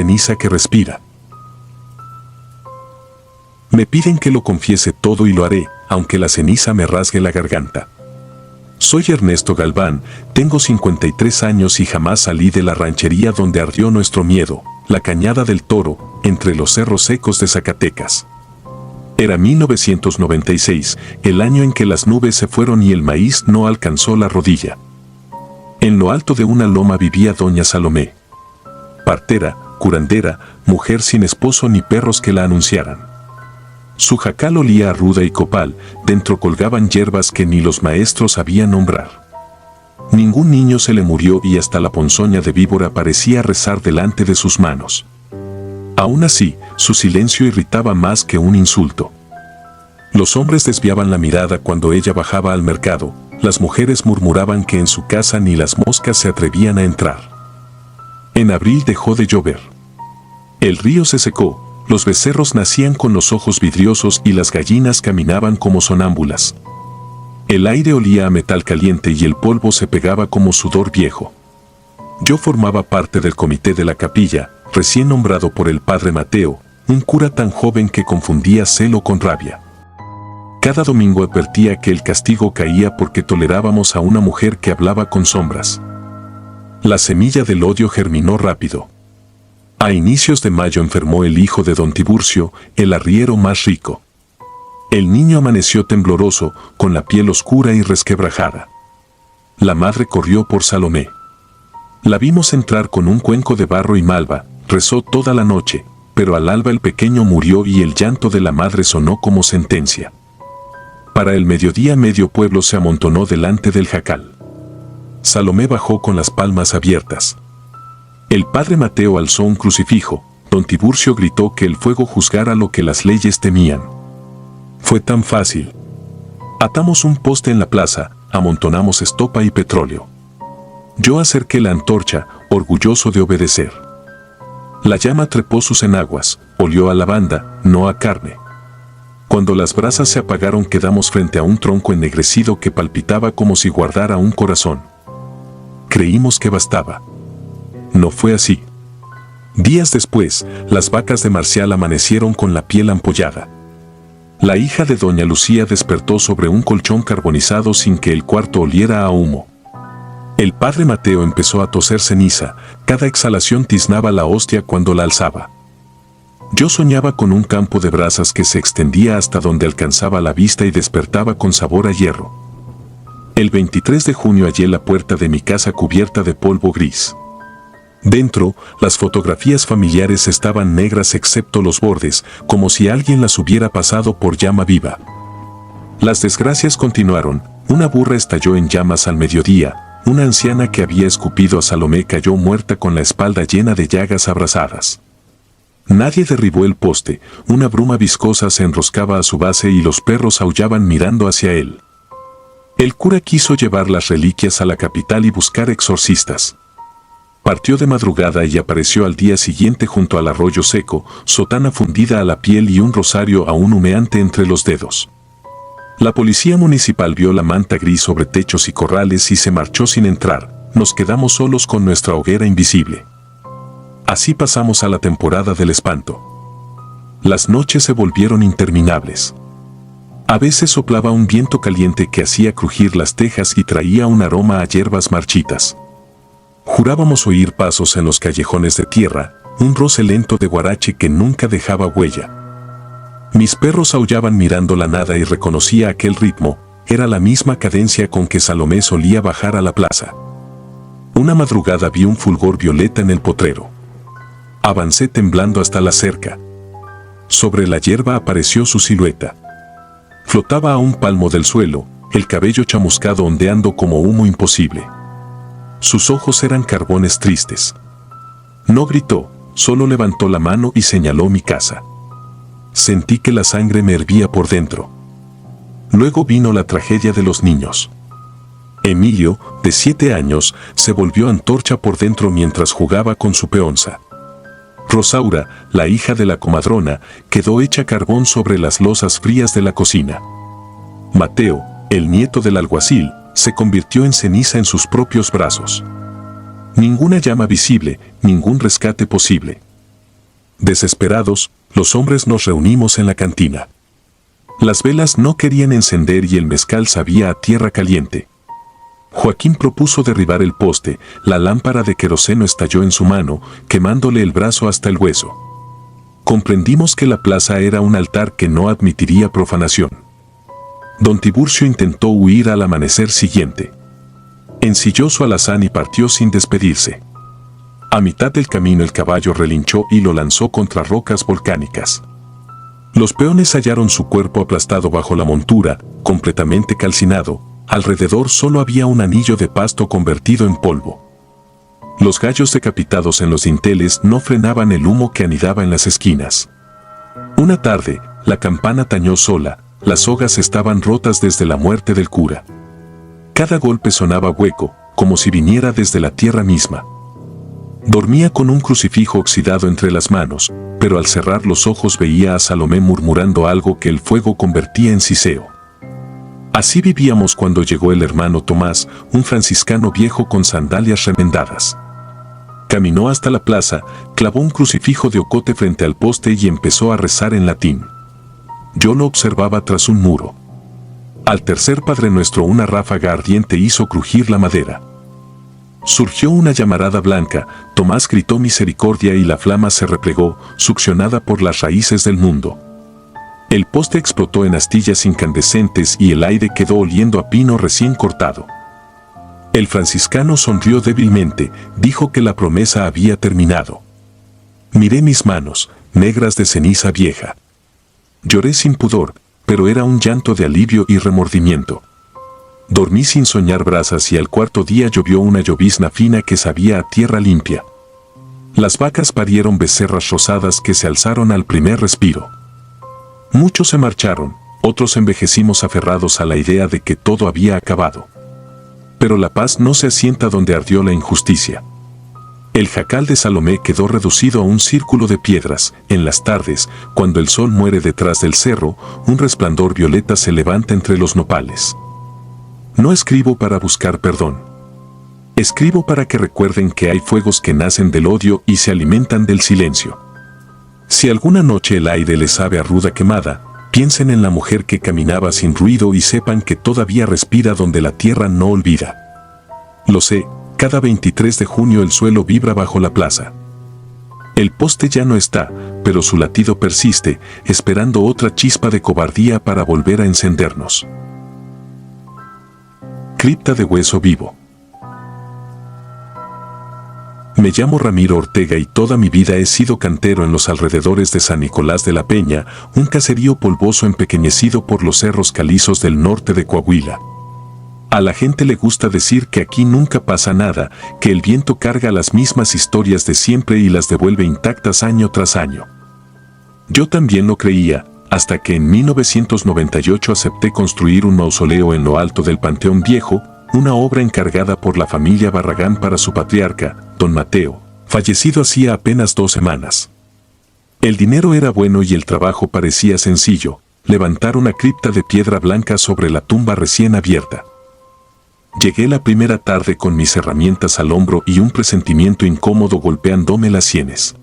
ceniza que respira. Me piden que lo confiese todo y lo haré, aunque la ceniza me rasgue la garganta. Soy Ernesto Galván, tengo 53 años y jamás salí de la ranchería donde ardió nuestro miedo, la Cañada del Toro, entre los cerros secos de Zacatecas. Era 1996, el año en que las nubes se fueron y el maíz no alcanzó la rodilla. En lo alto de una loma vivía doña Salomé. Partera, curandera, mujer sin esposo ni perros que la anunciaran. Su jacal olía a ruda y copal, dentro colgaban hierbas que ni los maestros sabían nombrar. Ningún niño se le murió y hasta la ponzoña de víbora parecía rezar delante de sus manos. Aún así, su silencio irritaba más que un insulto. Los hombres desviaban la mirada cuando ella bajaba al mercado, las mujeres murmuraban que en su casa ni las moscas se atrevían a entrar. En abril dejó de llover. El río se secó. Los becerros nacían con los ojos vidriosos y las gallinas caminaban como sonámbulas. El aire olía a metal caliente y el polvo se pegaba como sudor viejo. Yo formaba parte del comité de la capilla, recién nombrado por el padre Mateo, un cura tan joven que confundía celo con rabia. Cada domingo advertía que el castigo caía porque tolerábamos a una mujer que hablaba con sombras. La semilla del odio germinó rápido. A inicios de mayo enfermó el hijo de don Tiburcio, el arriero más rico. El niño amaneció tembloroso, con la piel oscura y resquebrajada. La madre corrió por Salomé. La vimos entrar con un cuenco de barro y malva, rezó toda la noche, pero al alba el pequeño murió y el llanto de la madre sonó como sentencia. Para el mediodía medio pueblo se amontonó delante del jacal. Salomé bajó con las palmas abiertas. El padre Mateo alzó un crucifijo, don Tiburcio gritó que el fuego juzgara lo que las leyes temían. Fue tan fácil. Atamos un poste en la plaza, amontonamos estopa y petróleo. Yo acerqué la antorcha, orgulloso de obedecer. La llama trepó sus enaguas, olió a lavanda, no a carne. Cuando las brasas se apagaron quedamos frente a un tronco ennegrecido que palpitaba como si guardara un corazón. Creímos que bastaba. No fue así. Días después, las vacas de Marcial amanecieron con la piel ampollada. La hija de doña Lucía despertó sobre un colchón carbonizado sin que el cuarto oliera a humo. El padre Mateo empezó a toser ceniza, cada exhalación tiznaba la hostia cuando la alzaba. Yo soñaba con un campo de brasas que se extendía hasta donde alcanzaba la vista y despertaba con sabor a hierro. El 23 de junio hallé la puerta de mi casa cubierta de polvo gris. Dentro, las fotografías familiares estaban negras excepto los bordes, como si alguien las hubiera pasado por llama viva. Las desgracias continuaron, una burra estalló en llamas al mediodía, una anciana que había escupido a Salomé cayó muerta con la espalda llena de llagas abrasadas. Nadie derribó el poste, una bruma viscosa se enroscaba a su base y los perros aullaban mirando hacia él. El cura quiso llevar las reliquias a la capital y buscar exorcistas. Partió de madrugada y apareció al día siguiente junto al arroyo seco, sotana fundida a la piel y un rosario aún humeante entre los dedos. La policía municipal vio la manta gris sobre techos y corrales y se marchó sin entrar. Nos quedamos solos con nuestra hoguera invisible. Así pasamos a la temporada del espanto. Las noches se volvieron interminables. A veces soplaba un viento caliente que hacía crujir las tejas y traía un aroma a hierbas marchitas. Jurábamos oír pasos en los callejones de tierra, un roce lento de guarache que nunca dejaba huella. Mis perros aullaban mirando la nada y reconocía aquel ritmo, era la misma cadencia con que Salomé solía bajar a la plaza. Una madrugada vi un fulgor violeta en el potrero. Avancé temblando hasta la cerca. Sobre la hierba apareció su silueta. Flotaba a un palmo del suelo, el cabello chamuscado ondeando como humo imposible. Sus ojos eran carbones tristes. No gritó, solo levantó la mano y señaló mi casa. Sentí que la sangre me hervía por dentro. Luego vino la tragedia de los niños. Emilio, de 7 años, se volvió antorcha por dentro mientras jugaba con su peonza. Rosaura, la hija de la comadrona, quedó hecha carbón sobre las losas frías de la cocina. Mateo, el nieto del alguacil, se convirtió en ceniza en sus propios brazos. Ninguna llama visible, ningún rescate posible. Desesperados, los hombres nos reunimos en la cantina. Las velas no querían encender y el mezcal sabía a tierra caliente. Joaquín propuso derribar el poste, la lámpara de queroseno estalló en su mano, quemándole el brazo hasta el hueso. Comprendimos que la plaza era un altar que no admitiría profanación. Don Tiburcio intentó huir al amanecer siguiente. Ensilló su alazán y partió sin despedirse. A mitad del camino el caballo relinchó y lo lanzó contra rocas volcánicas. Los peones hallaron su cuerpo aplastado bajo la montura, completamente calcinado. Alrededor solo había un anillo de pasto convertido en polvo. Los gallos decapitados en los dinteles no frenaban el humo que anidaba en las esquinas. Una tarde, la campana tañó sola, las sogas estaban rotas desde la muerte del cura. Cada golpe sonaba hueco, como si viniera desde la tierra misma. Dormía con un crucifijo oxidado entre las manos, pero al cerrar los ojos veía a Salomé murmurando algo que el fuego convertía en siseo. Así vivíamos cuando llegó el hermano Tomás, un franciscano viejo con sandalias remendadas. Caminó hasta la plaza, clavó un crucifijo de ocote frente al poste y empezó a rezar en latín. Yo lo observaba tras un muro. Al tercer Padre Nuestro una ráfaga ardiente hizo crujir la madera. Surgió una llamarada blanca, Tomás gritó misericordia y la flama se replegó, succionada por las raíces del mundo. El poste explotó en astillas incandescentes y el aire quedó oliendo a pino recién cortado. El franciscano sonrió débilmente, dijo que la promesa había terminado. Miré mis manos, negras de ceniza vieja. Lloré sin pudor, pero era un llanto de alivio y remordimiento. Dormí sin soñar brasas y al cuarto día llovió una llovizna fina que sabía a tierra limpia. Las vacas parieron becerras rosadas que se alzaron al primer respiro. Muchos se marcharon, otros envejecimos aferrados a la idea de que todo había acabado. Pero la paz no se asienta donde ardió la injusticia. El jacal de Salomé quedó reducido a un círculo de piedras. En las tardes, cuando el sol muere detrás del cerro, un resplandor violeta se levanta entre los nopales. No escribo para buscar perdón. Escribo para que recuerden que hay fuegos que nacen del odio y se alimentan del silencio. Si alguna noche el aire les sabe a ruda quemada, piensen en la mujer que caminaba sin ruido y sepan que todavía respira donde la tierra no olvida. Lo sé, cada 23 de junio el suelo vibra bajo la plaza. El poste ya no está, pero su latido persiste, esperando otra chispa de cobardía para volver a encendernos. Cripta de hueso vivo. Me llamo Ramiro Ortega y toda mi vida he sido cantero en los alrededores de San Nicolás de la Peña, un caserío polvoso empequeñecido por los cerros calizos del norte de Coahuila. A la gente le gusta decir que aquí nunca pasa nada, que el viento carga las mismas historias de siempre y las devuelve intactas año tras año. Yo también lo creía, hasta que en 1998 acepté construir un mausoleo en lo alto del Panteón Viejo, una obra encargada por la familia Barragán para su patriarca, don Mateo, fallecido hacía apenas 2 semanas. El dinero era bueno y el trabajo parecía sencillo, levantar una cripta de piedra blanca sobre la tumba recién abierta. Llegué la primera tarde con mis herramientas al hombro y un presentimiento incómodo golpeándome las sienes.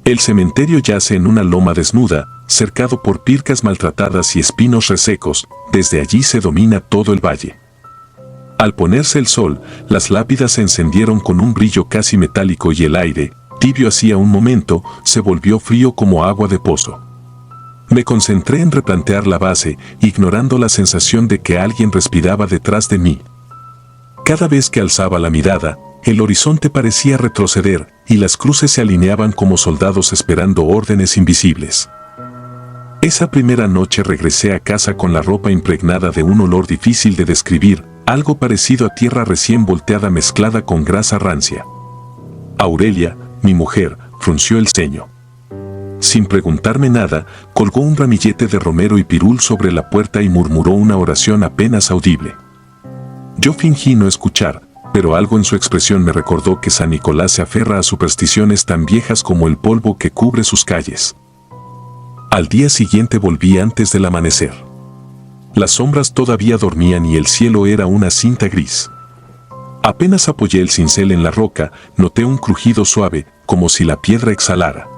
El cementerio yace en una loma desnuda, cercado por pircas maltratadas y espinos resecos, desde allí se domina todo el valle. Al ponerse el sol, las lápidas se encendieron con un brillo casi metálico y el aire, tibio hacía un momento, se volvió frío como agua de pozo. Me concentré en replantear la base, ignorando la sensación de que alguien respiraba detrás de mí. Cada vez que alzaba la mirada, el horizonte parecía retroceder, y las cruces se alineaban como soldados esperando órdenes invisibles. Esa primera noche regresé a casa con la ropa impregnada de un olor difícil de describir, algo parecido a tierra recién volteada mezclada con grasa rancia. Aurelia, mi mujer, frunció el ceño. Sin preguntarme nada, colgó un ramillete de romero y pirul sobre la puerta y murmuró una oración apenas audible. Yo fingí no escuchar, pero algo en su expresión me recordó que San Nicolás se aferra a supersticiones tan viejas como el polvo que cubre sus calles. Al día siguiente volví antes del amanecer. Las sombras todavía dormían y el cielo era una cinta gris. Apenas apoyé el cincel en la roca, noté un crujido suave, como si la piedra exhalara.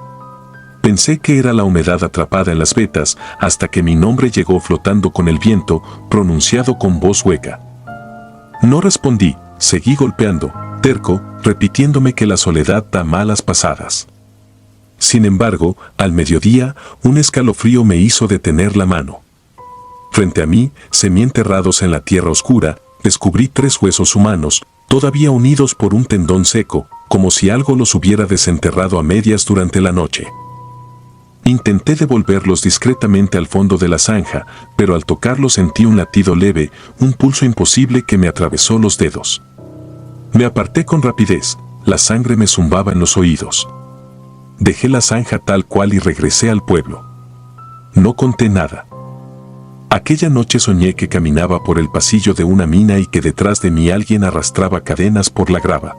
Pensé que era la humedad atrapada en las vetas, hasta que mi nombre llegó flotando con el viento, pronunciado con voz hueca. No respondí, seguí golpeando, terco, repitiéndome que la soledad da malas pasadas. Sin embargo, al mediodía, un escalofrío me hizo detener la mano. Frente a mí, semienterrados en la tierra oscura, descubrí 3 huesos humanos, todavía unidos por un tendón seco, como si algo los hubiera desenterrado a medias durante la noche. Intenté devolverlos discretamente al fondo de la zanja, pero al tocarlos sentí un latido leve, un pulso imposible que me atravesó los dedos. Me aparté con rapidez, la sangre me zumbaba en los oídos. Dejé la zanja tal cual y regresé al pueblo. No conté nada. Aquella noche soñé que caminaba por el pasillo de una mina y que detrás de mí alguien arrastraba cadenas por la grava.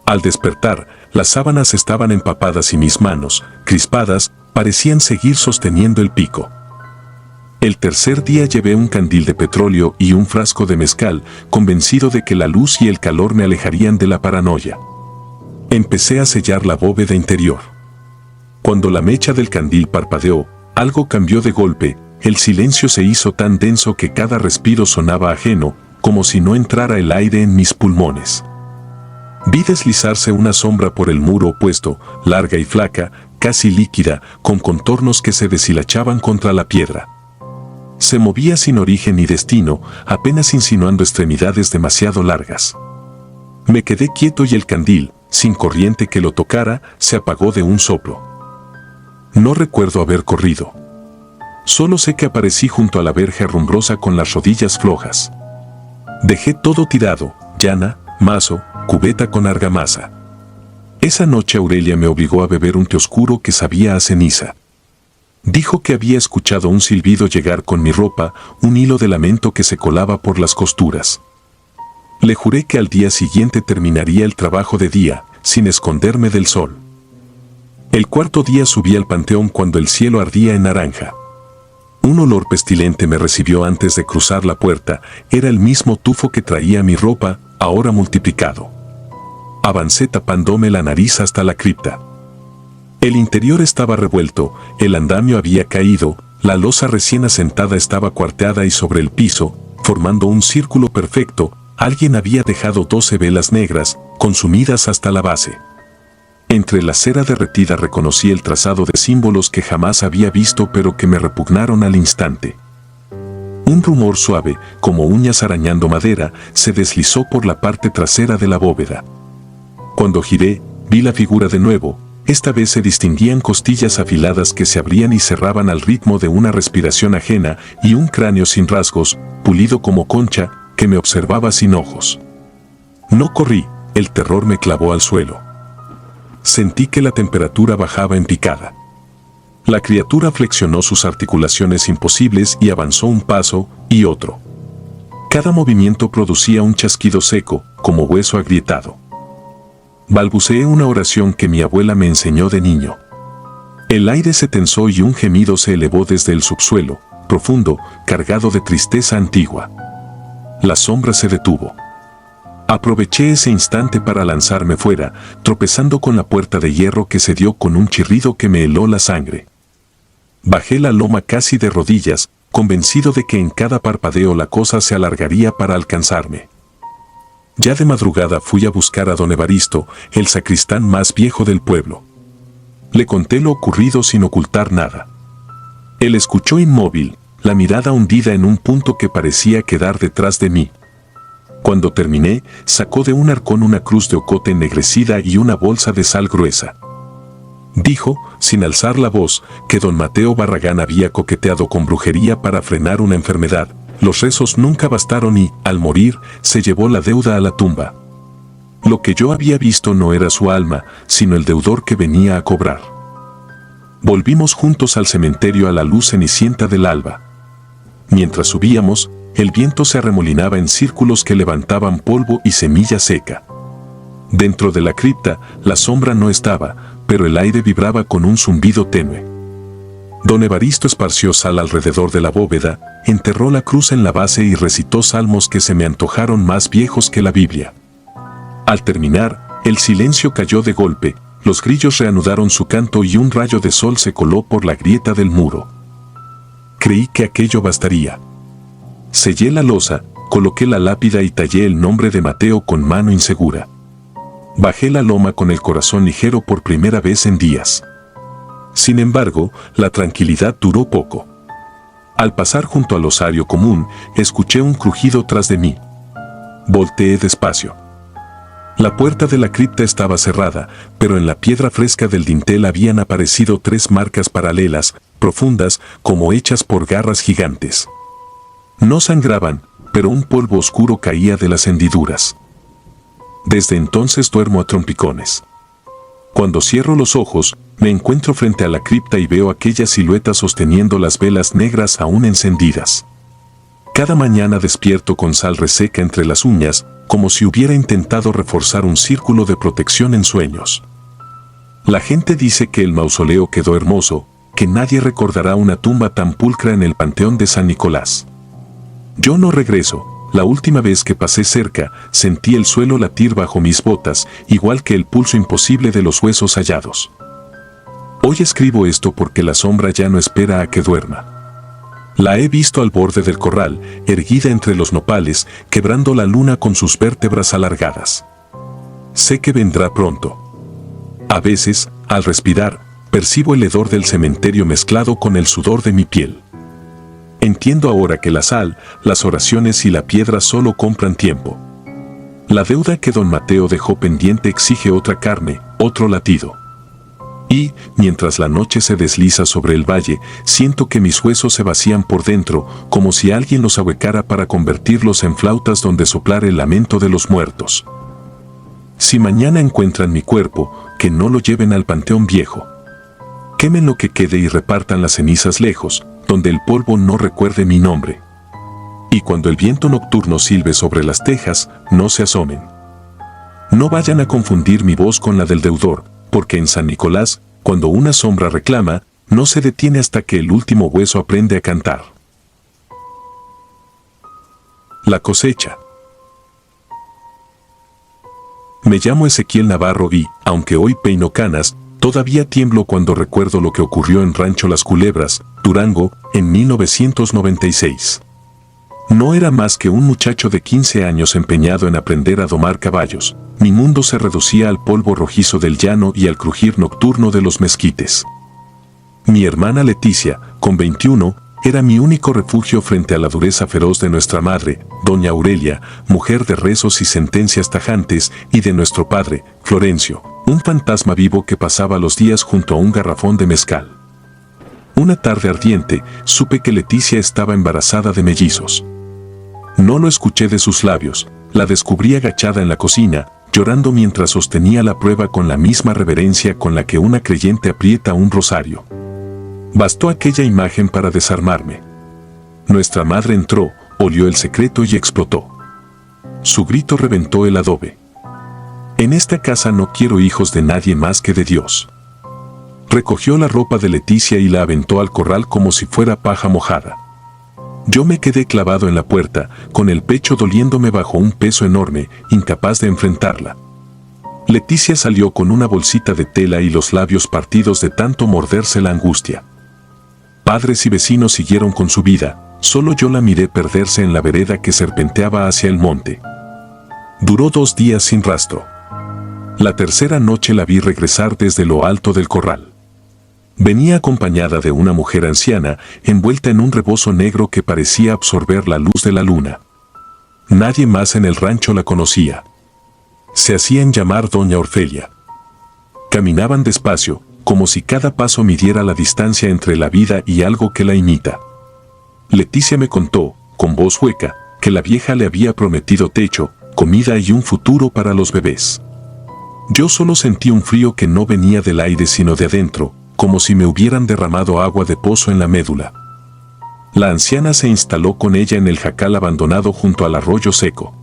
Al despertar, las sábanas estaban empapadas y mis manos, crispadas, parecían seguir sosteniendo el pico. El tercer día llevé un candil de petróleo y un frasco de mezcal, convencido de que la luz y el calor me alejarían de la paranoia. Empecé a sellar la bóveda interior. Cuando la mecha del candil parpadeó, algo cambió de golpe, el silencio se hizo tan denso que cada respiro sonaba ajeno, como si no entrara el aire en mis pulmones. Vi deslizarse una sombra por el muro opuesto, larga y flaca, casi líquida, con contornos que se deshilachaban contra la piedra. Se movía sin origen ni destino, apenas insinuando extremidades demasiado largas. Me quedé quieto y el candil, sin corriente que lo tocara, se apagó de un soplo. No recuerdo haber corrido. Solo sé que aparecí junto a la verja herrumbrosa con las rodillas flojas. Dejé todo tirado, llana, mazo, cubeta con argamasa. Esa noche Aurelia me obligó a beber un té oscuro que sabía a ceniza. Dijo que había escuchado un silbido llegar con mi ropa, un hilo de lamento que se colaba por las costuras. Le juré que al día siguiente terminaría el trabajo de día, sin esconderme del sol. El cuarto día subí al panteón cuando el cielo ardía en naranja. Un olor pestilente me recibió antes de cruzar la puerta, era el mismo tufo que traía mi ropa, ahora multiplicado. Avancé tapándome la nariz hasta la cripta. El interior estaba revuelto, el andamio había caído, la losa recién asentada estaba cuarteada y sobre el piso, formando un círculo perfecto, alguien había dejado 12 velas negras, consumidas hasta la base. Entre la cera derretida reconocí el trazado de símbolos que jamás había visto pero que me repugnaron al instante. Un rumor suave, como uñas arañando madera, se deslizó por la parte trasera de la bóveda. Cuando giré, vi la figura de nuevo. Esta vez se distinguían costillas afiladas que se abrían y cerraban al ritmo de una respiración ajena y un cráneo sin rasgos, pulido como concha, que me observaba sin ojos. No corrí, el terror me clavó al suelo. Sentí que la temperatura bajaba en picada. La criatura flexionó sus articulaciones imposibles y avanzó un paso y otro. Cada movimiento producía un chasquido seco, como hueso agrietado. Balbuceé una oración que mi abuela me enseñó de niño. El aire se tensó y un gemido se elevó desde el subsuelo, profundo, cargado de tristeza antigua. La sombra se detuvo. Aproveché ese instante para lanzarme fuera, tropezando con la puerta de hierro que se dio con un chirrido que me heló la sangre. Bajé la loma casi de rodillas, convencido de que en cada parpadeo la cosa se alargaría para alcanzarme. Ya de madrugada fui a buscar a don Evaristo, el sacristán más viejo del pueblo. Le conté lo ocurrido sin ocultar nada. Él escuchó inmóvil, la mirada hundida en un punto que parecía quedar detrás de mí. Cuando terminé, sacó de un arcón una cruz de ocote ennegrecida y una bolsa de sal gruesa. Dijo, sin alzar la voz, que don Mateo Barragán había coqueteado con brujería para frenar una enfermedad. Los rezos nunca bastaron y, al morir, se llevó la deuda a la tumba. Lo que yo había visto no era su alma, sino el deudor que venía a cobrar. Volvimos juntos al cementerio a la luz cenicienta del alba. Mientras subíamos, el viento se arremolinaba en círculos que levantaban polvo y semilla seca. Dentro de la cripta, la sombra no estaba, pero el aire vibraba con un zumbido tenue. Don Evaristo esparció sal alrededor de la bóveda, enterró la cruz en la base y recitó salmos que se me antojaron más viejos que la Biblia. Al terminar, el silencio cayó de golpe, los grillos reanudaron su canto y un rayo de sol se coló por la grieta del muro. Creí que aquello bastaría. Sellé la losa, coloqué la lápida y tallé el nombre de Mateo con mano insegura. Bajé la loma con el corazón ligero por primera vez en días. Sin embargo, la tranquilidad duró poco. Al pasar junto al osario común, escuché un crujido tras de mí. Volteé despacio. La puerta de la cripta estaba cerrada, pero en la piedra fresca del dintel habían aparecido 3 marcas paralelas, profundas, como hechas por garras gigantes. No sangraban, pero un polvo oscuro caía de las hendiduras. Desde entonces duermo a trompicones. Cuando cierro los ojos, me encuentro frente a la cripta y veo aquella silueta sosteniendo las velas negras aún encendidas. Cada mañana despierto con sal reseca entre las uñas, como si hubiera intentado reforzar un círculo de protección en sueños. La gente dice que el mausoleo quedó hermoso, que nadie recordará una tumba tan pulcra en el panteón de San Nicolás. Yo no regreso. La última vez que pasé cerca, sentí el suelo latir bajo mis botas, igual que el pulso imposible de los huesos hallados. Hoy escribo esto porque la sombra ya no espera a que duerma. La he visto al borde del corral, erguida entre los nopales, quebrando la luna con sus vértebras alargadas. Sé que vendrá pronto. A veces, al respirar, percibo el hedor del cementerio mezclado con el sudor de mi piel. Entiendo ahora que la sal, las oraciones y la piedra solo compran tiempo. La deuda que don Mateo dejó pendiente exige otra carne, otro latido. Y, mientras la noche se desliza sobre el valle, siento que mis huesos se vacían por dentro, como si alguien los ahuecara para convertirlos en flautas donde soplar el lamento de los muertos. Si mañana encuentran mi cuerpo, que no lo lleven al panteón viejo. Quemen lo que quede y repartan las cenizas lejos, donde el polvo no recuerde mi nombre. Y cuando el viento nocturno silbe sobre las tejas, no se asomen. No vayan a confundir mi voz con la del deudor, porque en San Nicolás, cuando una sombra reclama, no se detiene hasta que el último hueso aprende a cantar. La cosecha. Me llamo Ezequiel Navarro y, aunque hoy peino canas, todavía tiemblo cuando recuerdo lo que ocurrió en Rancho Las Culebras, Durango, en 1996. No era más que un muchacho de 15 años empeñado en aprender a domar caballos. Mi mundo se reducía al polvo rojizo del llano y al crujir nocturno de los mezquites. Mi hermana Leticia, con 21, era mi único refugio frente a la dureza feroz de nuestra madre, doña Aurelia, mujer de rezos y sentencias tajantes, y de nuestro padre, Florencio, un fantasma vivo que pasaba los días junto a un garrafón de mezcal. Una tarde ardiente, supe que Leticia estaba embarazada de mellizos. No lo escuché de sus labios, la descubrí agachada en la cocina, llorando mientras sostenía la prueba con la misma reverencia con la que una creyente aprieta un rosario. Bastó aquella imagen para desarmarme. Nuestra madre entró, olió el secreto y explotó. Su grito reventó el adobe. En esta casa no quiero hijos de nadie más que de Dios. Recogió la ropa de Leticia y la aventó al corral como si fuera paja mojada. Yo me quedé clavado en la puerta, con el pecho doliéndome bajo un peso enorme, incapaz de enfrentarla. Leticia salió con una bolsita de tela y los labios partidos de tanto morderse la angustia. Padres y vecinos siguieron con su vida, solo yo la miré perderse en la vereda que serpenteaba hacia el monte. Duró 2 días sin rastro. La tercera noche la vi regresar desde lo alto del corral. Venía acompañada de una mujer anciana, envuelta en un rebozo negro que parecía absorber la luz de la luna. Nadie más en el rancho la conocía. Se hacían llamar Doña Orfelia. Caminaban despacio, como si cada paso midiera la distancia entre la vida y algo que la imita. Leticia me contó, con voz hueca, que la vieja le había prometido techo, comida y un futuro para los bebés. Yo solo sentí un frío que no venía del aire sino de adentro, como si me hubieran derramado agua de pozo en la médula. La anciana se instaló con ella en el jacal abandonado junto al arroyo seco.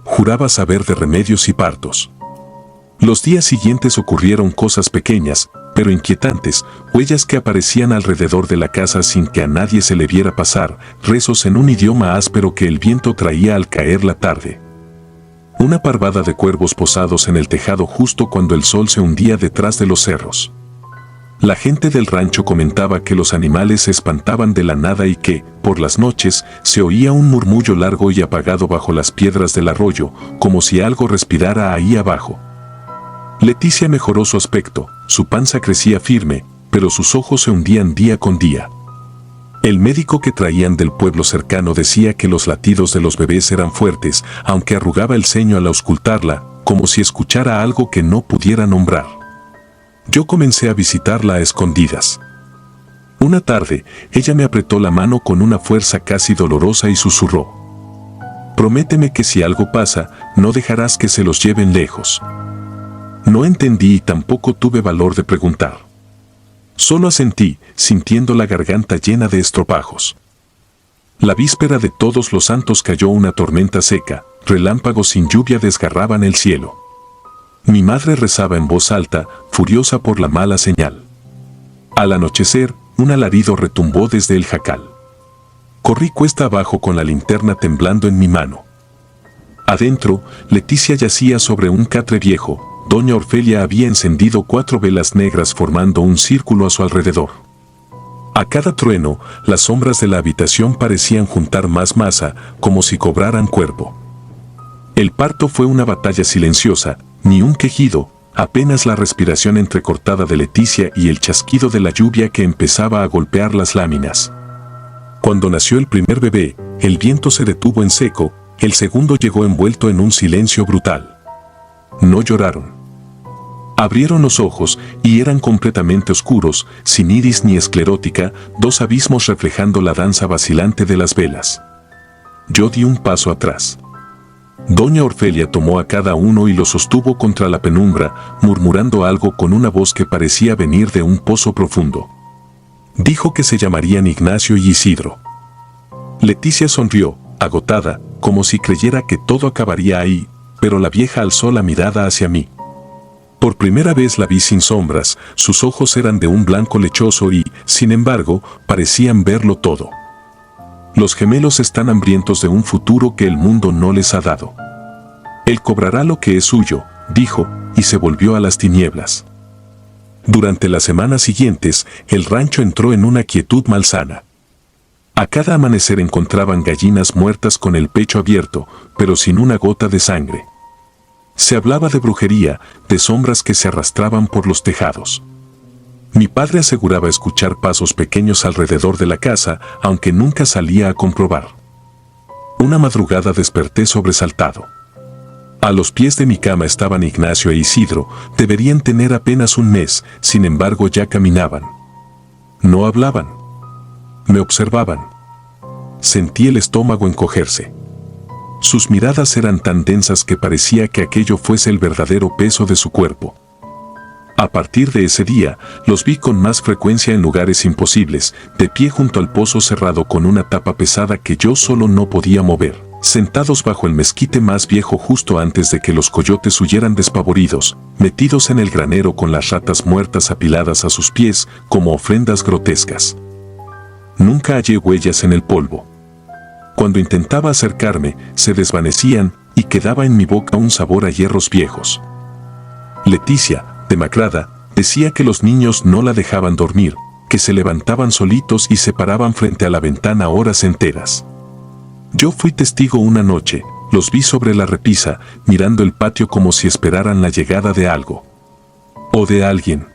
Juraba saber de remedios y partos. Los días siguientes ocurrieron cosas pequeñas, pero inquietantes, huellas que aparecían alrededor de la casa sin que a nadie se le viera pasar, rezos en un idioma áspero que el viento traía al caer la tarde. Una parvada de cuervos posados en el tejado justo cuando el sol se hundía detrás de los cerros. La gente del rancho comentaba que los animales se espantaban de la nada y que, por las noches, se oía un murmullo largo y apagado bajo las piedras del arroyo, como si algo respirara ahí abajo. Leticia mejoró su aspecto, su panza crecía firme, pero sus ojos se hundían día con día. El médico que traían del pueblo cercano decía que los latidos de los bebés eran fuertes, aunque arrugaba el ceño al auscultarla, como si escuchara algo que no pudiera nombrar. Yo comencé a visitarla a escondidas. Una tarde, ella me apretó la mano con una fuerza casi dolorosa y susurró: «Prométeme que si algo pasa, no dejarás que se los lleven lejos». No entendí y tampoco tuve valor de preguntar. Solo asentí, sintiendo la garganta llena de estropajos. La víspera de Todos los Santos cayó una tormenta seca, relámpagos sin lluvia desgarraban el cielo. Mi madre rezaba en voz alta, furiosa por la mala señal. Al anochecer, un alarido retumbó desde el jacal. Corrí cuesta abajo con la linterna temblando en mi mano. Adentro, Leticia yacía sobre un catre viejo. Doña Orfelia había encendido 4 velas negras formando un círculo a su alrededor. A cada trueno, las sombras de la habitación parecían juntar más masa, como si cobraran cuerpo. El parto fue una batalla silenciosa, ni un quejido, apenas la respiración entrecortada de Leticia y el chasquido de la lluvia que empezaba a golpear las láminas. Cuando nació el primer bebé, el viento se detuvo en seco, el segundo llegó envuelto en un silencio brutal. No lloraron. Abrieron los ojos y eran completamente oscuros, sin iris ni esclerótica, 2 abismos reflejando la danza vacilante de las velas. Yo di un paso atrás. Doña Orfelia tomó a cada uno y lo sostuvo contra la penumbra, murmurando algo con una voz que parecía venir de un pozo profundo. Dijo que se llamarían Ignacio y Isidro. Leticia sonrió, agotada, como si creyera que todo acabaría ahí, pero la vieja alzó la mirada hacia mí. Por primera vez la vi sin sombras, sus ojos eran de un blanco lechoso y, sin embargo, parecían verlo todo. Los gemelos están hambrientos de un futuro que el mundo no les ha dado. Él cobrará lo que es suyo, dijo, y se volvió a las tinieblas. Durante las semanas siguientes, el rancho entró en una quietud malsana. A cada amanecer encontraban gallinas muertas con el pecho abierto, pero sin una gota de sangre. Se hablaba de brujería, de sombras que se arrastraban por los tejados. Mi padre aseguraba escuchar pasos pequeños alrededor de la casa, aunque nunca salía a comprobar. Una madrugada desperté sobresaltado. A los pies de mi cama estaban Ignacio e Isidro, deberían tener apenas un mes, sin embargo ya caminaban. No hablaban. Me observaban. Sentí el estómago encogerse. Sus miradas eran tan densas que parecía que aquello fuese el verdadero peso de su cuerpo. A partir de ese día, los vi con más frecuencia en lugares imposibles, de pie junto al pozo cerrado con una tapa pesada que yo solo no podía mover, sentados bajo el mezquite más viejo justo antes de que los coyotes huyeran despavoridos, metidos en el granero con las ratas muertas apiladas a sus pies como ofrendas grotescas. Nunca hallé huellas en el polvo. Cuando intentaba acercarme, se desvanecían y quedaba en mi boca un sabor a hierros viejos. Leticia, demacrada, decía que los niños no la dejaban dormir, que se levantaban solitos y se paraban frente a la ventana horas enteras. Yo fui testigo una noche, los vi sobre la repisa, mirando el patio como si esperaran la llegada de algo. O de alguien.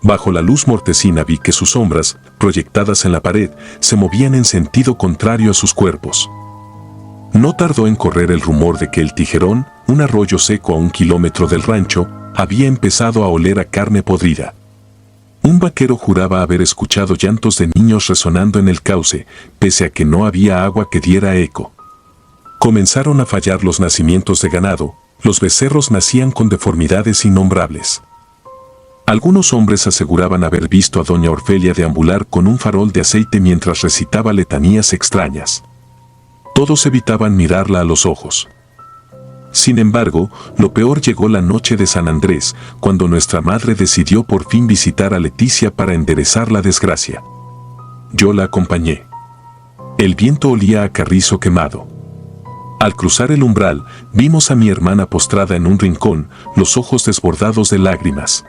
Bajo la luz mortecina vi que sus sombras, proyectadas en la pared, se movían en sentido contrario a sus cuerpos. No tardó en correr el rumor de que el Tijerón, un arroyo seco a 1 kilómetro del rancho, había empezado a oler a carne podrida. Un vaquero juraba haber escuchado llantos de niños resonando en el cauce, pese a que no había agua que diera eco. Comenzaron a fallar los nacimientos de ganado, los becerros nacían con deformidades innombrables. Algunos hombres aseguraban haber visto a doña Orfelia deambular con un farol de aceite mientras recitaba letanías extrañas. Todos evitaban mirarla a los ojos. Sin embargo, lo peor llegó la noche de San Andrés, cuando nuestra madre decidió por fin visitar a Leticia para enderezar la desgracia. Yo la acompañé. El viento olía a carrizo quemado. Al cruzar el umbral, vimos a mi hermana postrada en un rincón, los ojos desbordados de lágrimas.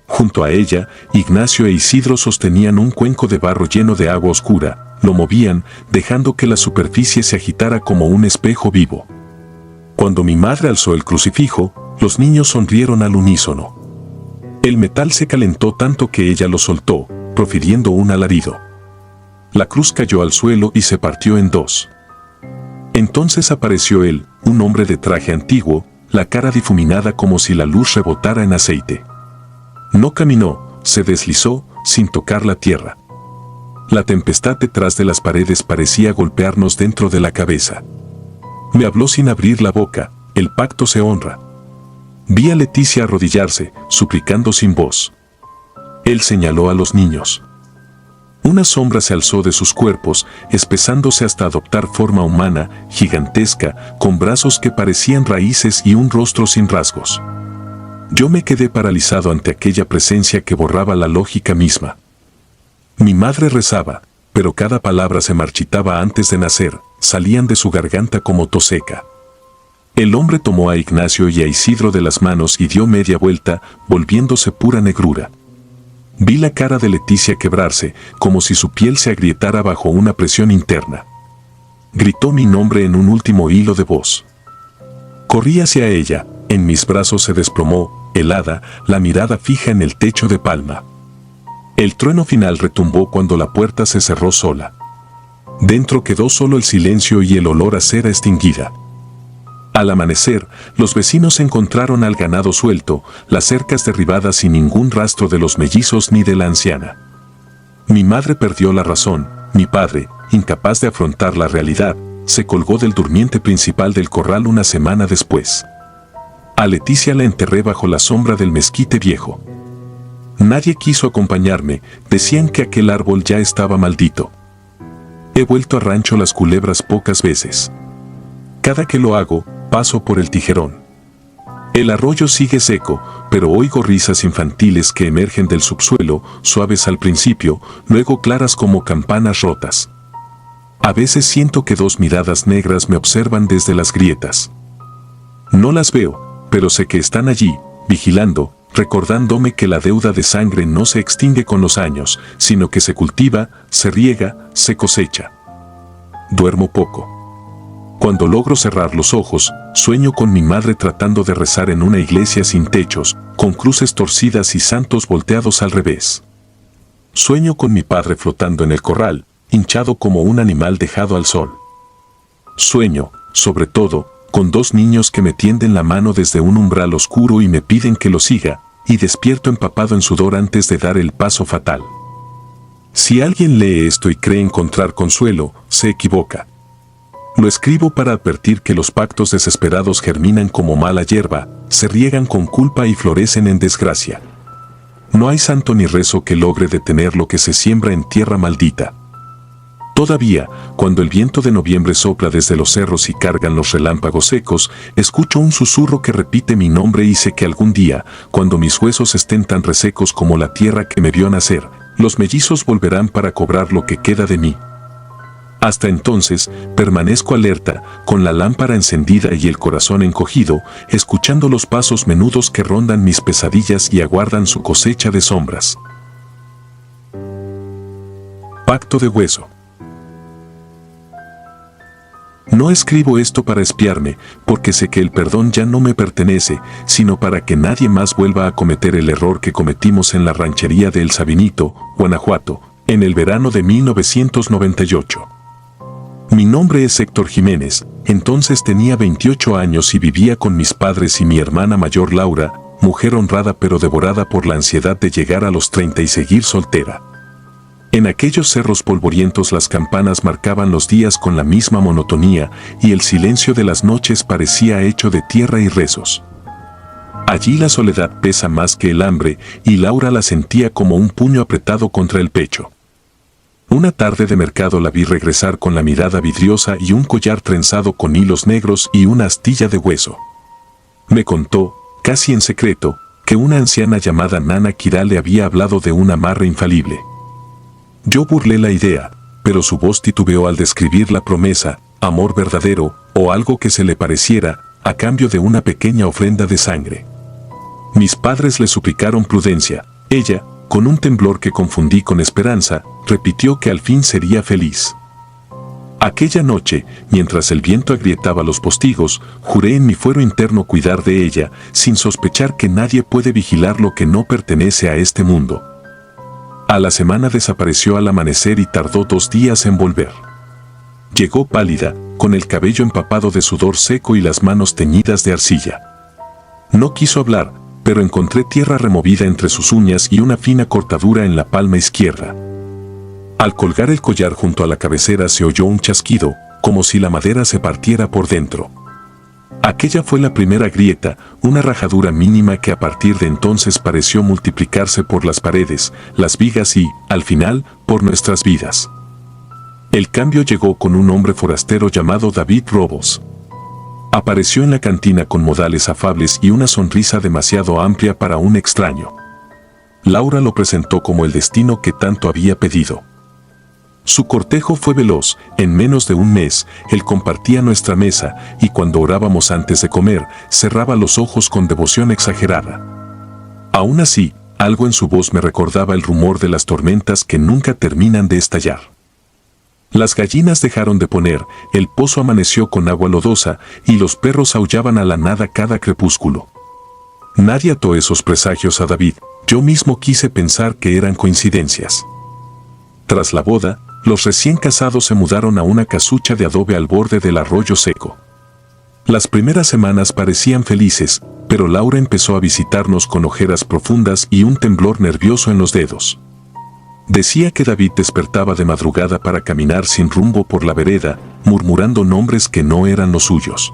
Junto a ella, Ignacio e Isidro sostenían un cuenco de barro lleno de agua oscura, lo movían, dejando que la superficie se agitara como un espejo vivo. Cuando mi madre alzó el crucifijo, los niños sonrieron al unísono. El metal se calentó tanto que ella lo soltó, profiriendo un alarido. La cruz cayó al suelo y se partió en dos. Entonces apareció él, un hombre de traje antiguo, la cara difuminada como si la luz rebotara en aceite. No caminó, se deslizó, sin tocar la tierra. La tempestad detrás de las paredes parecía golpearnos dentro de la cabeza. Me habló sin abrir la boca, el pacto se honra. Vi a Leticia arrodillarse, suplicando sin voz. Él señaló a los niños. Una sombra se alzó de sus cuerpos, espesándose hasta adoptar forma humana, gigantesca, con brazos que parecían raíces y un rostro sin rasgos. Yo me quedé paralizado ante aquella presencia que borraba la lógica misma. Mi madre rezaba, pero cada palabra se marchitaba antes de nacer, salían de su garganta como tos seca. El hombre tomó a Ignacio y a Isidro de las manos y dio media vuelta, volviéndose pura negrura. Vi la cara de Leticia quebrarse, como si su piel se agrietara bajo una presión interna. Gritó mi nombre en un último hilo de voz. Corrí hacia ella, en mis brazos se desplomó, helada, la mirada fija en el techo de palma. El trueno final retumbó cuando la puerta se cerró sola. Dentro quedó solo el silencio y el olor a cera extinguida. Al amanecer, los vecinos encontraron al ganado suelto, las cercas derribadas y ningún rastro de los mellizos ni de la anciana. Mi madre perdió la razón, mi padre, incapaz de afrontar la realidad, se colgó del durmiente principal del corral una semana después. A Leticia la enterré bajo la sombra del mezquite viejo. Nadie quiso acompañarme, decían que aquel árbol ya estaba maldito. He vuelto a Rancho Las Culebras pocas veces. Cada que lo hago, paso por el tijerón. El arroyo sigue seco, pero oigo risas infantiles que emergen del subsuelo, suaves al principio, luego claras como campanas rotas. A veces siento que dos miradas negras me observan desde las grietas. No las veo, pero sé que están allí, vigilando, recordándome que la deuda de sangre no se extingue con los años, sino que se cultiva, se riega, se cosecha. Duermo poco. Cuando logro cerrar los ojos, sueño con mi madre tratando de rezar en una iglesia sin techos, con cruces torcidas y santos volteados al revés. Sueño con mi padre flotando en el corral, hinchado como un animal dejado al sol. Sueño, sobre todo, con dos niños que me tienden la mano desde un umbral oscuro y me piden que lo siga, y despierto empapado en sudor antes de dar el paso fatal. Si alguien lee esto y cree encontrar consuelo, se equivoca. Lo escribo para advertir que los pactos desesperados germinan como mala hierba, se riegan con culpa y florecen en desgracia. No hay santo ni rezo que logre detener lo que se siembra en tierra maldita. Todavía, cuando el viento de noviembre sopla desde los cerros y cargan los relámpagos secos, escucho un susurro que repite mi nombre y sé que algún día, cuando mis huesos estén tan resecos como la tierra que me vio nacer, los mellizos volverán para cobrar lo que queda de mí. Hasta entonces, permanezco alerta, con la lámpara encendida y el corazón encogido, escuchando los pasos menudos que rondan mis pesadillas y aguardan su cosecha de sombras. Pacto de hueso. No escribo esto para espiarme, porque sé que el perdón ya no me pertenece, sino para que nadie más vuelva a cometer el error que cometimos en la ranchería de El Sabinito, Guanajuato, en el verano de 1998. Mi nombre es Héctor Jiménez, entonces tenía 28 años y vivía con mis padres y mi hermana mayor Laura, mujer honrada pero devorada por la ansiedad de llegar a los 30 y seguir soltera. En aquellos cerros polvorientos las campanas marcaban los días con la misma monotonía y el silencio de las noches parecía hecho de tierra y rezos. Allí la soledad pesa más que el hambre y Laura la sentía como un puño apretado contra el pecho. Una tarde de mercado la vi regresar con la mirada vidriosa y un collar trenzado con hilos negros y una astilla de hueso. Me contó, casi en secreto, que una anciana llamada Nana Quirá le había hablado de un amarre infalible. Yo burlé la idea, pero su voz titubeó al describir la promesa, amor verdadero, o algo que se le pareciera, a cambio de una pequeña ofrenda de sangre. Mis padres le suplicaron prudencia. Ella, con un temblor que confundí con esperanza, repitió que al fin sería feliz. Aquella noche, mientras el viento agrietaba los postigos, juré en mi fuero interno cuidar de ella, sin sospechar que nadie puede vigilar lo que no pertenece a este mundo. A la semana desapareció al amanecer y tardó 2 días en volver. Llegó pálida, con el cabello empapado de sudor seco y las manos teñidas de arcilla. No quiso hablar, pero encontré tierra removida entre sus uñas y una fina cortadura en la palma izquierda. Al colgar el collar junto a la cabecera se oyó un chasquido, como si la madera se partiera por dentro. Aquella fue la primera grieta, una rajadura mínima que a partir de entonces pareció multiplicarse por las paredes, las vigas y, al final, por nuestras vidas. El cambio llegó con un hombre forastero llamado David Robos. Apareció en la cantina con modales afables y una sonrisa demasiado amplia para un extraño. Laura lo presentó como el destino que tanto había pedido. Su cortejo fue veloz. En menos de un mes, él compartía nuestra mesa y cuando orábamos antes de comer, cerraba los ojos con devoción exagerada. Aún así, algo en su voz me recordaba el rumor de las tormentas que nunca terminan de estallar. Las gallinas dejaron de poner, el pozo amaneció con agua lodosa y los perros aullaban a la nada cada crepúsculo. Nadie ató esos presagios a David. Yo mismo quise pensar que eran coincidencias. Tras la boda, los recién casados se mudaron a una casucha de adobe al borde del arroyo seco. Las primeras semanas parecían felices, pero Laura empezó a visitarnos con ojeras profundas y un temblor nervioso en los dedos. Decía que David despertaba de madrugada para caminar sin rumbo por la vereda, murmurando nombres que no eran los suyos.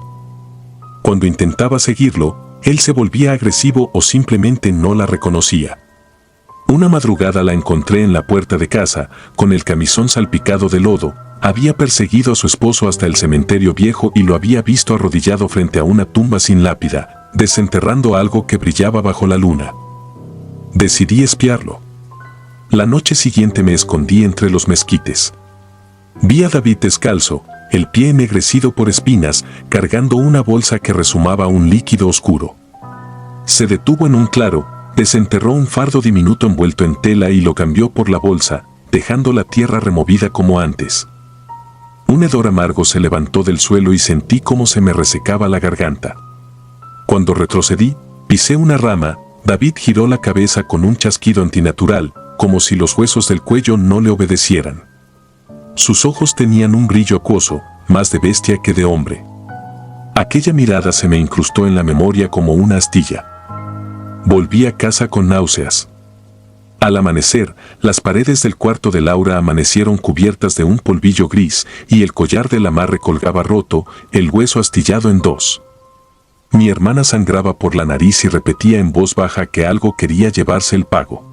Cuando intentaba seguirlo, él se volvía agresivo o simplemente no la reconocía. Una madrugada la encontré en la puerta de casa, con el camisón salpicado de lodo. Había perseguido a su esposo hasta el cementerio viejo y lo había visto arrodillado frente a una tumba sin lápida, desenterrando algo que brillaba bajo la luna. Decidí espiarlo. La noche siguiente me escondí entre los mezquites. Vi a David descalzo, el pie ennegrecido por espinas, cargando una bolsa que resumaba un líquido oscuro. Se detuvo en un claro, desenterró un fardo diminuto envuelto en tela y lo cambió por la bolsa, dejando la tierra removida como antes. Un hedor amargo se levantó del suelo y sentí cómo se me resecaba la garganta. Cuando retrocedí, pisé una rama. David giró la cabeza con un chasquido antinatural, como si los huesos del cuello no le obedecieran. Sus ojos tenían un brillo acuoso, más de bestia que de hombre. Aquella mirada se me incrustó en la memoria como una astilla. Volví a casa con náuseas. Al amanecer, las paredes del cuarto de Laura amanecieron cubiertas de un polvillo gris y el collar del amarre colgaba roto, el hueso astillado en 2. Mi hermana sangraba por la nariz y repetía en voz baja que algo quería llevarse el pago.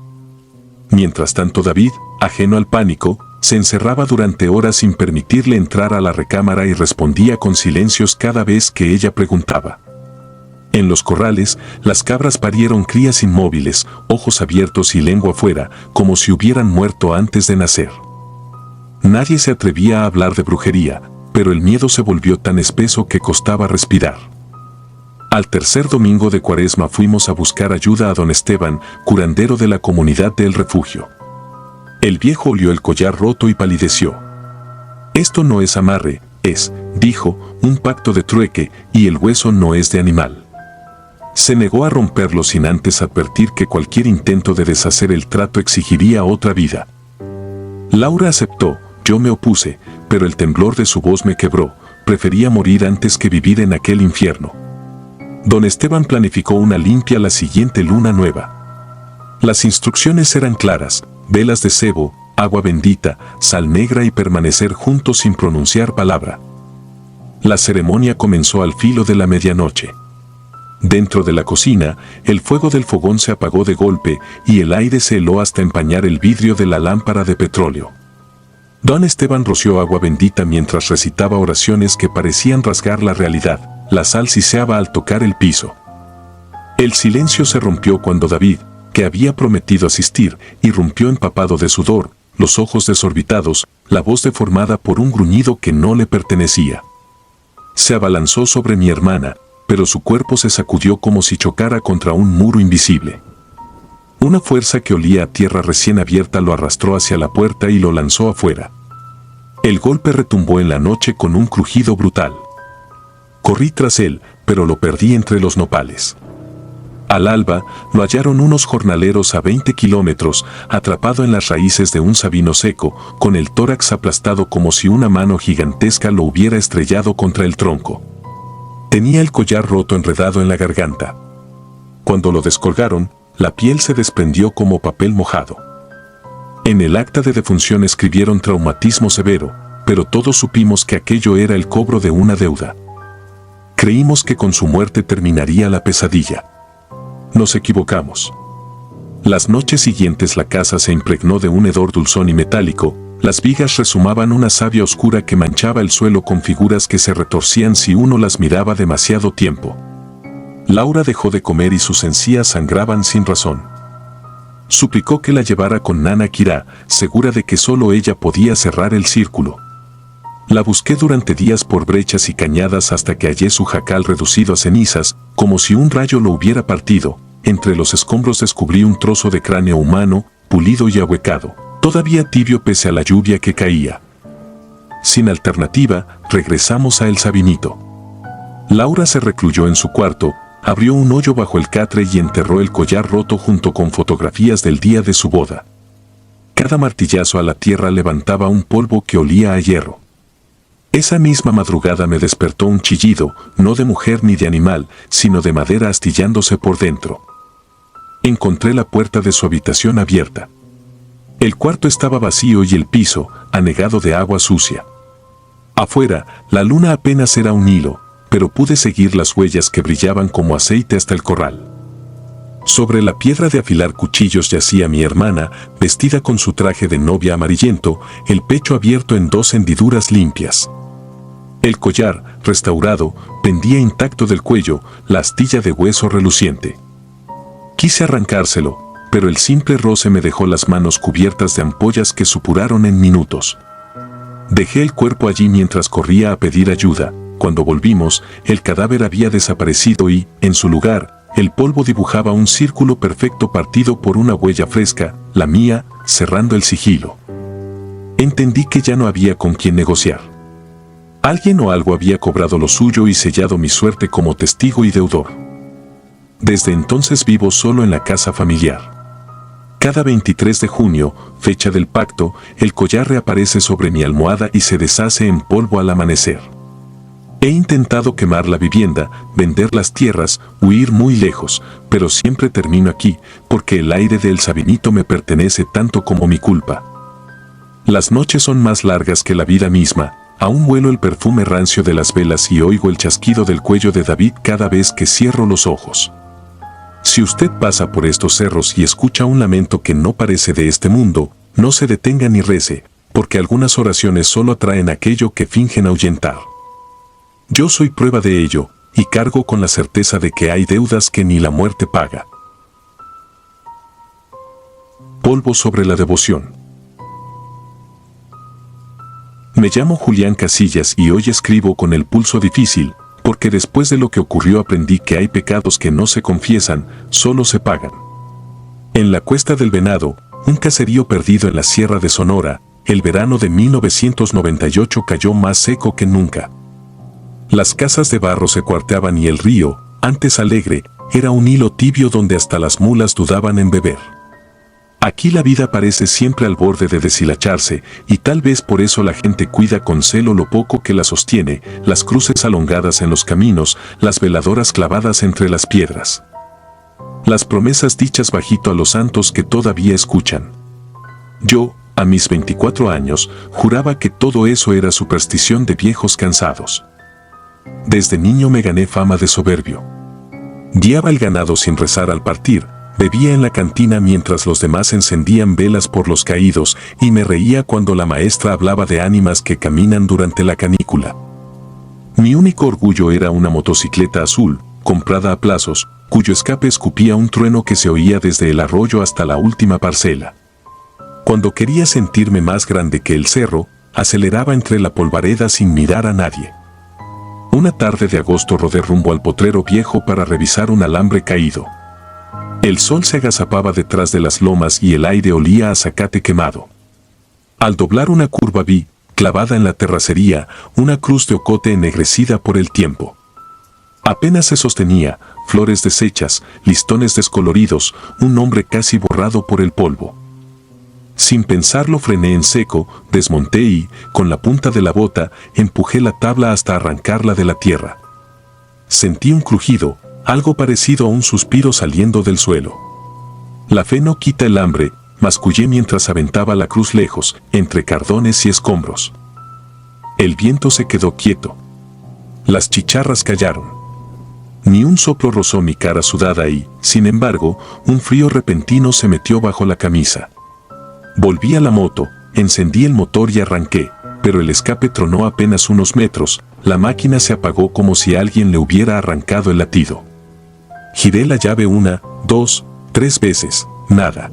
Mientras tanto David, ajeno al pánico, se encerraba durante horas sin permitirle entrar a la recámara y respondía con silencios cada vez que ella preguntaba. En los corrales, las cabras parieron crías inmóviles, ojos abiertos y lengua fuera, como si hubieran muerto antes de nacer. Nadie se atrevía a hablar de brujería, pero el miedo se volvió tan espeso que costaba respirar. Al tercer domingo de Cuaresma fuimos a buscar ayuda a don Esteban, curandero de la comunidad del refugio. El viejo olió el collar roto y palideció. Esto no es amarre, dijo, un pacto de trueque, y el hueso no es de animal. Se negó a romperlo sin antes advertir que cualquier intento de deshacer el trato exigiría otra vida. Laura aceptó, yo me opuse, pero el temblor de su voz me quebró. Prefería morir antes que vivir en aquel infierno. Don Esteban planificó una limpia la siguiente luna nueva. Las instrucciones eran claras: velas de cebo, agua bendita, sal negra y permanecer juntos sin pronunciar palabra. La ceremonia comenzó al filo de la medianoche. Dentro de la cocina, el fuego del fogón se apagó de golpe y el aire se heló hasta empañar el vidrio de la lámpara de petróleo. Don Esteban roció agua bendita mientras recitaba oraciones que parecían rasgar la realidad. La sal siseaba al tocar el piso. El silencio se rompió cuando David, que había prometido asistir, irrumpió empapado de sudor, los ojos desorbitados, la voz deformada por un gruñido que no le pertenecía. Se abalanzó sobre mi hermana, pero su cuerpo se sacudió como si chocara contra un muro invisible. Una fuerza que olía a tierra recién abierta lo arrastró hacia la puerta y lo lanzó afuera. El golpe retumbó en la noche con un crujido brutal. Corrí tras él, pero lo perdí entre los nopales. Al alba, lo hallaron unos jornaleros a 20 kilómetros, atrapado en las raíces de un sabino seco, con el tórax aplastado como si una mano gigantesca lo hubiera estrellado contra el tronco. Tenía el collar roto enredado en la garganta. Cuando lo descolgaron, la piel se desprendió como papel mojado. En el acta de defunción escribieron traumatismo severo, pero todos supimos que aquello era el cobro de una deuda. Creímos que con su muerte terminaría la pesadilla. Nos equivocamos. Las noches siguientes la casa se impregnó de un hedor dulzón y metálico, las vigas resumaban una savia oscura que manchaba el suelo con figuras que se retorcían si uno las miraba demasiado tiempo. Laura dejó de comer y sus encías sangraban sin razón. Suplicó que la llevara con Nana Kirá, segura de que solo ella podía cerrar el círculo. La busqué durante días por brechas y cañadas hasta que hallé su jacal reducido a cenizas, como si un rayo lo hubiera partido. Entre los escombros descubrí un trozo de cráneo humano, pulido y ahuecado, todavía tibio pese a la lluvia que caía. Sin alternativa, regresamos a El Sabinito. Laura se recluyó en su cuarto, abrió un hoyo bajo el catre y enterró el collar roto junto con fotografías del día de su boda. Cada martillazo a la tierra levantaba un polvo que olía a hierro. Esa misma madrugada me despertó un chillido, no de mujer ni de animal, sino de madera astillándose por dentro. Encontré la puerta de su habitación abierta. El cuarto estaba vacío y el piso, anegado de agua sucia. Afuera, la luna apenas era un hilo, pero pude seguir las huellas que brillaban como aceite hasta el corral. Sobre la piedra de afilar cuchillos yacía mi hermana, vestida con su traje de novia amarillento, el pecho abierto en 2 hendiduras limpias. El collar, restaurado, pendía intacto del cuello, la astilla de hueso reluciente. Quise arrancárselo, pero el simple roce me dejó las manos cubiertas de ampollas que supuraron en minutos. Dejé el cuerpo allí mientras corría a pedir ayuda. Cuando volvimos, el cadáver había desaparecido y, en su lugar, el polvo dibujaba un círculo perfecto partido por una huella fresca, la mía, cerrando el sigilo. Entendí que ya no había con quién negociar. Alguien o algo había cobrado lo suyo y sellado mi suerte como testigo y deudor. Desde entonces vivo solo en la casa familiar. Cada 23 de junio, fecha del pacto, el collar reaparece sobre mi almohada y se deshace en polvo al amanecer. He intentado quemar la vivienda, vender las tierras, huir muy lejos, pero siempre termino aquí, porque el aire de El Sabinito me pertenece tanto como mi culpa. Las noches son más largas que la vida misma. Aún huelo el perfume rancio de las velas y oigo el chasquido del cuello de David cada vez que cierro los ojos. Si usted pasa por estos cerros y escucha un lamento que no parece de este mundo, no se detenga ni rece, porque algunas oraciones solo atraen aquello que fingen ahuyentar. Yo soy prueba de ello, y cargo con la certeza de que hay deudas que ni la muerte paga. Polvo sobre la devoción. Me llamo Julián Casillas y hoy escribo con el pulso difícil, porque después de lo que ocurrió aprendí que hay pecados que no se confiesan, solo se pagan. En la Cuesta del Venado, un caserío perdido en la Sierra de Sonora, el verano de 1998 cayó más seco que nunca. Las casas de barro se cuarteaban y el río, antes alegre, era un hilo tibio donde hasta las mulas dudaban en beber. Aquí la vida parece siempre al borde de deshilacharse, y tal vez por eso la gente cuida con celo lo poco que la sostiene, las cruces alongadas en los caminos, las veladoras clavadas entre las piedras. Las promesas dichas bajito a los santos que todavía escuchan. Yo, a mis 24 años, juraba que todo eso era superstición de viejos cansados. Desde niño me gané fama de soberbio. Guiaba el ganado sin rezar al partir, bebía en la cantina mientras los demás encendían velas por los caídos y me reía cuando la maestra hablaba de ánimas que caminan durante la canícula. Mi único orgullo era una motocicleta azul, comprada a plazos, cuyo escape escupía un trueno que se oía desde el arroyo hasta la última parcela. Cuando quería sentirme más grande que el cerro, aceleraba entre la polvareda sin mirar a nadie. Una tarde de agosto rodé rumbo al potrero viejo para revisar un alambre caído. El sol se agazapaba detrás de las lomas y el aire olía a zacate quemado. Al doblar una curva vi, clavada en la terracería, una cruz de ocote ennegrecida por el tiempo. Apenas se sostenía, flores deshechas, listones descoloridos, un nombre casi borrado por el polvo. Sin pensarlo frené en seco, desmonté y, con la punta de la bota, empujé la tabla hasta arrancarla de la tierra. Sentí un crujido, algo parecido a un suspiro saliendo del suelo. La fe no quita el hambre, mascullé mientras aventaba la cruz lejos, entre cardones y escombros. El viento se quedó quieto. Las chicharras callaron. Ni un soplo rozó mi cara sudada y, sin embargo, un frío repentino se metió bajo la camisa. Volví a la moto, encendí el motor y arranqué, pero el escape tronó apenas unos metros, la máquina se apagó como si alguien le hubiera arrancado el latido. Giré la llave 1, 2, 3 veces, nada.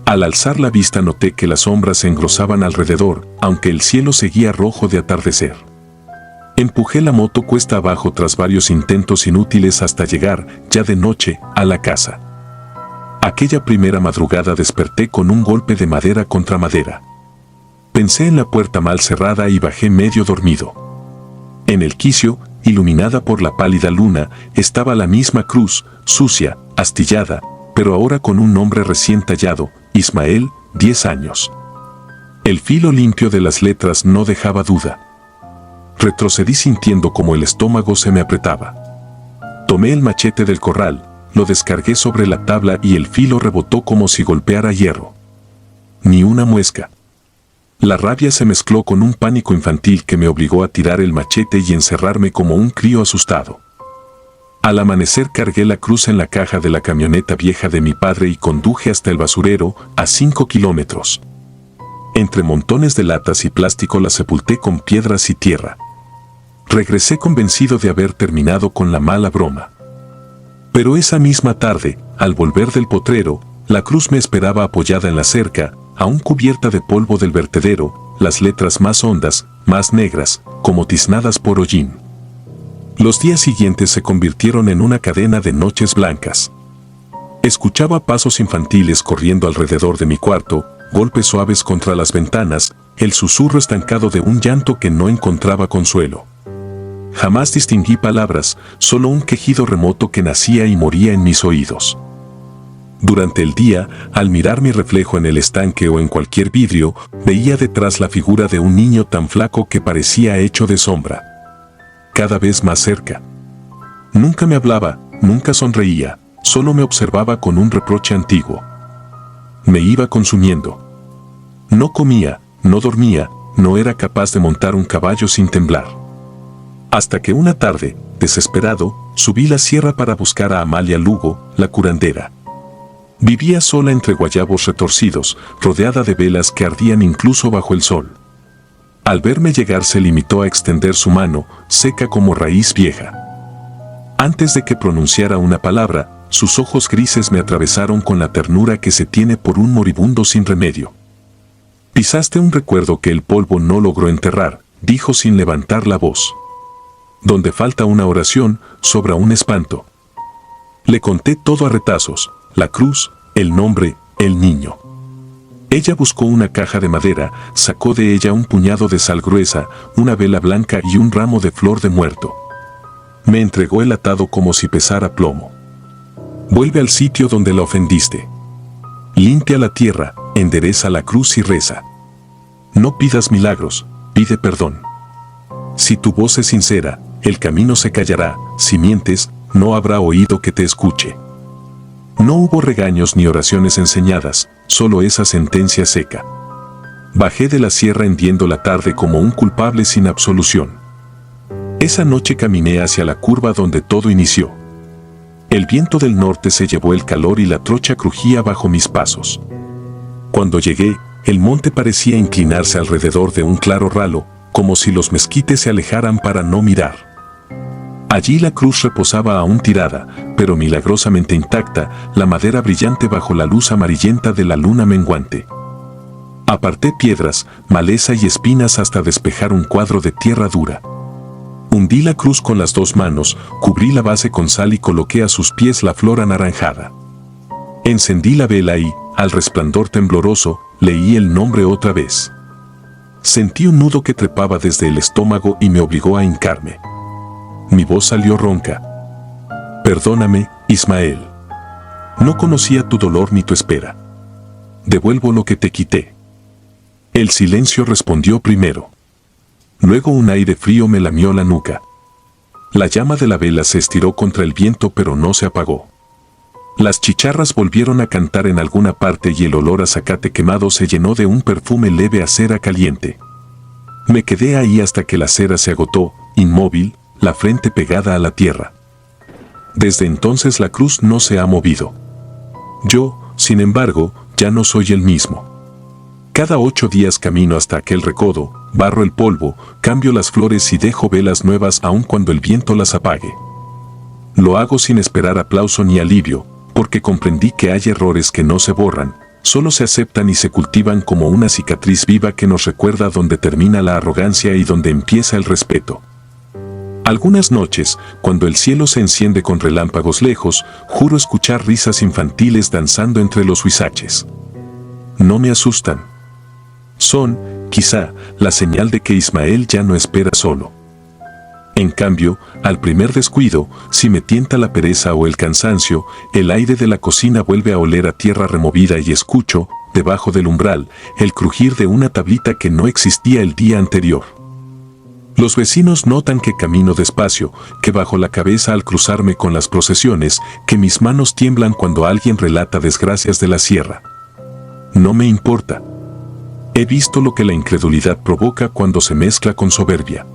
Al alzar la vista noté que las sombras se engrosaban alrededor, aunque el cielo seguía rojo de atardecer. Empujé la moto cuesta abajo tras varios intentos inútiles hasta llegar, ya de noche, a la casa. Aquella primera madrugada desperté con un golpe de madera contra madera. Pensé en la puerta mal cerrada y bajé medio dormido. En el quicio, iluminada por la pálida luna, estaba la misma cruz, sucia, astillada, pero ahora con un nombre recién tallado, Ismael, 10 años. El filo limpio de las letras no dejaba duda. Retrocedí sintiendo como el estómago se me apretaba. Tomé el machete del corral, lo descargué sobre la tabla y el filo rebotó como si golpeara hierro. Ni una muesca. La rabia se mezcló con un pánico infantil que me obligó a tirar el machete y encerrarme como un crío asustado. Al amanecer cargué la cruz en la caja de la camioneta vieja de mi padre y conduje hasta el basurero, a 5 kilómetros. Entre montones de latas y plástico la sepulté con piedras y tierra. Regresé convencido de haber terminado con la mala broma. Pero esa misma tarde, al volver del potrero, la cruz me esperaba apoyada en la cerca, aún cubierta de polvo del vertedero, las letras más hondas, más negras, como tiznadas por hollín. Los días siguientes se convirtieron en una cadena de noches blancas. Escuchaba pasos infantiles corriendo alrededor de mi cuarto, golpes suaves contra las ventanas, el susurro estancado de un llanto que no encontraba consuelo. Jamás distinguí palabras, solo un quejido remoto que nacía y moría en mis oídos. Durante el día, al mirar mi reflejo en el estanque o en cualquier vidrio, veía detrás la figura de un niño tan flaco que parecía hecho de sombra. Cada vez más cerca. Nunca me hablaba, nunca sonreía, solo me observaba con un reproche antiguo. Me iba consumiendo. No comía, no dormía, no era capaz de montar un caballo sin temblar. Hasta que una tarde, desesperado, subí la sierra para buscar a Amalia Lugo, la curandera. Vivía sola entre guayabos retorcidos, rodeada de velas que ardían incluso bajo el sol. Al verme llegar se limitó a extender su mano, seca como raíz vieja. Antes de que pronunciara una palabra, sus ojos grises me atravesaron con la ternura que se tiene por un moribundo sin remedio. Pisaste un recuerdo que el polvo no logró enterrar, dijo sin levantar la voz. Donde falta una oración, sobra un espanto. Le conté todo a retazos, la cruz, el nombre, el niño. Ella buscó una caja de madera, sacó de ella un puñado de sal gruesa, una vela blanca y un ramo de flor de muerto. Me entregó el atado como si pesara plomo. Vuelve al sitio donde la ofendiste. Limpia la tierra, endereza la cruz y reza. No pidas milagros, pide perdón. Si tu voz es sincera, el camino se callará, si mientes, no habrá oído que te escuche. No hubo regaños ni oraciones enseñadas, solo esa sentencia seca. Bajé de la sierra hendiendo la tarde como un culpable sin absolución. Esa noche caminé hacia la curva donde todo inició. El viento del norte se llevó el calor y la trocha crujía bajo mis pasos. Cuando llegué, el monte parecía inclinarse alrededor de un claro ralo, como si los mezquites se alejaran para no mirar. Allí la cruz reposaba aún tirada, pero milagrosamente intacta, la madera brillante bajo la luz amarillenta de la luna menguante. Aparté piedras, maleza y espinas hasta despejar un cuadro de tierra dura. Hundí la cruz con las dos manos, cubrí la base con sal y coloqué a sus pies la flor anaranjada. Encendí la vela y, al resplandor tembloroso, leí el nombre otra vez. Sentí un nudo que trepaba desde el estómago y me obligó a hincarme. Mi voz salió ronca. Perdóname, Ismael. No conocía tu dolor ni tu espera. Devuelvo lo que te quité. El silencio respondió primero. Luego un aire frío me lamió la nuca. La llama de la vela se estiró contra el viento pero no se apagó. Las chicharras volvieron a cantar en alguna parte y el olor a zacate quemado se llenó de un perfume leve a cera caliente. Me quedé ahí hasta que la cera se agotó, inmóvil, la frente pegada a la tierra. Desde entonces la cruz no se ha movido. Yo, sin embargo, ya no soy el mismo. Cada 8 días camino hasta aquel recodo, barro el polvo, cambio las flores y dejo velas nuevas aun cuando el viento las apague. Lo hago sin esperar aplauso ni alivio, porque comprendí que hay errores que no se borran, solo se aceptan y se cultivan como una cicatriz viva que nos recuerda dónde termina la arrogancia y dónde empieza el respeto. Algunas noches, cuando el cielo se enciende con relámpagos lejos, juro escuchar risas infantiles danzando entre los huizaches. No me asustan. Son, quizá, la señal de que Ismael ya no espera solo. En cambio, al primer descuido, si me tienta la pereza o el cansancio, el aire de la cocina vuelve a oler a tierra removida y escucho, debajo del umbral, el crujir de una tablita que no existía el día anterior. Los vecinos notan que camino despacio, que bajo la cabeza al cruzarme con las procesiones, que mis manos tiemblan cuando alguien relata desgracias de la sierra. No me importa. He visto lo que la incredulidad provoca cuando se mezcla con soberbia.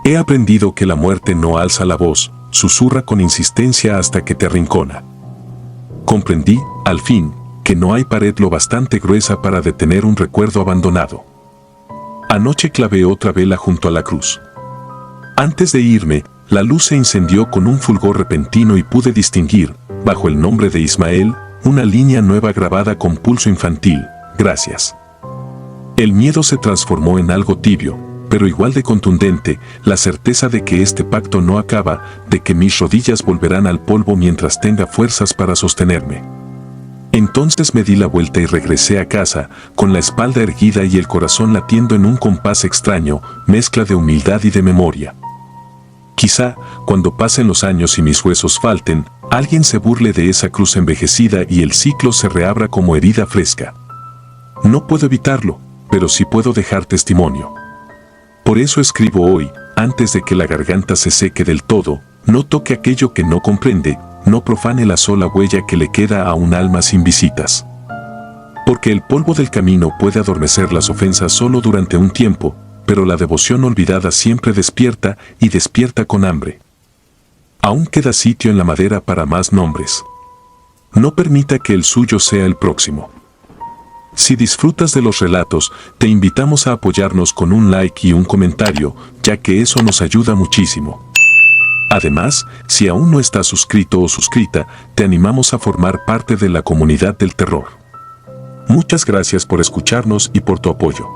He aprendido que la muerte no alza la voz, susurra con insistencia hasta que te arrincona. Comprendí, al fin, que no hay pared lo bastante gruesa para detener un recuerdo abandonado. Anoche clavé otra vela junto a la cruz. Antes de irme, la luz se incendió con un fulgor repentino y pude distinguir, bajo el nombre de Ismael, una línea nueva grabada con pulso infantil: gracias. El miedo se transformó en algo tibio, pero igual de contundente, la certeza de que este pacto no acaba, de que mis rodillas volverán al polvo mientras tenga fuerzas para sostenerme. Entonces me di la vuelta y regresé a casa, con la espalda erguida y el corazón latiendo en un compás extraño, mezcla de humildad y de memoria. Quizá, cuando pasen los años y mis huesos falten, alguien se burle de esa cruz envejecida y el ciclo se reabra como herida fresca. No puedo evitarlo, pero sí puedo dejar testimonio. Por eso escribo hoy, antes de que la garganta se seque del todo, no toque aquello que no comprende, no profane la sola huella que le queda a un alma sin visitas. Porque el polvo del camino puede adormecer las ofensas solo durante un tiempo, pero la devoción olvidada siempre despierta y despierta con hambre. Aún queda sitio en la madera para más nombres. No permita que el suyo sea el próximo. Si disfrutas de los relatos, te invitamos a apoyarnos con un like y un comentario, ya que eso nos ayuda muchísimo. Además, si aún no estás suscrito o suscrita, te animamos a formar parte de la comunidad del terror. Muchas gracias por escucharnos y por tu apoyo.